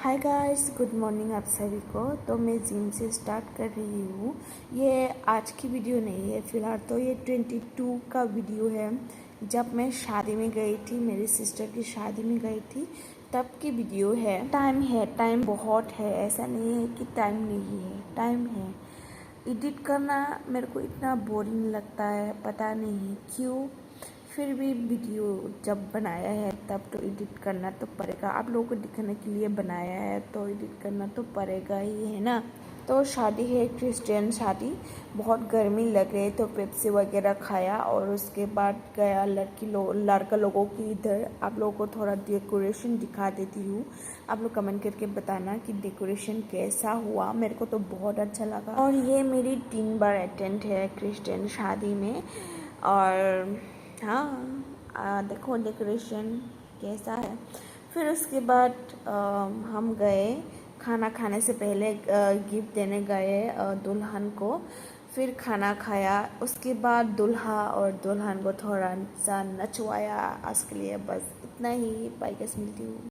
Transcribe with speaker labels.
Speaker 1: Hi guys, good morning आप सभी को। तो मैं जिम से स्टार्ट कर रही हूँ। ये आज की वीडियो नहीं है, फ़िलहाल तो ये 22 का वीडियो है। जब मैं शादी में गई थी, मेरी सिस्टर की शादी में गई थी, तब की वीडियो है। टाइम बहुत है, ऐसा नहीं है कि टाइम नहीं है, टाइम है। एडिट करना मेरे को इतना बोरिंग लगता है, पता नहीं क्यों। फिर भी वीडियो जब बनाया है तब तो एडिट करना तो पड़ेगा। आप लोगों को दिखाने के लिए बनाया है तो एडिट करना तो पड़ेगा ही, है ना। तो शादी है, क्रिश्चियन शादी, बहुत गर्मी लग रही तो पेप्सी वगैरह खाया और उसके बाद गया लड़का लोगों की इधर। आप लोगों को थोड़ा डेकोरेशन दिखा देती हूँ। आप लोग कमेंट करके बताना कि डेकोरेशन कैसा हुआ। मेरे को तो बहुत अच्छा लगा। और ये मेरी 3 बार अटेंड है क्रिश्चियन शादी में। और हाँ, देखो डेकोरेशन कैसा है। फिर उसके बाद हम गए खाना खाने से पहले, गिफ्ट देने गए दुल्हन को। फिर खाना खाया, उसके बाद दूल्हा और दुल्हन को थोड़ा सा नचवाया आज के लिए। बस इतना ही। बाय गाइस, मिलती हूँ।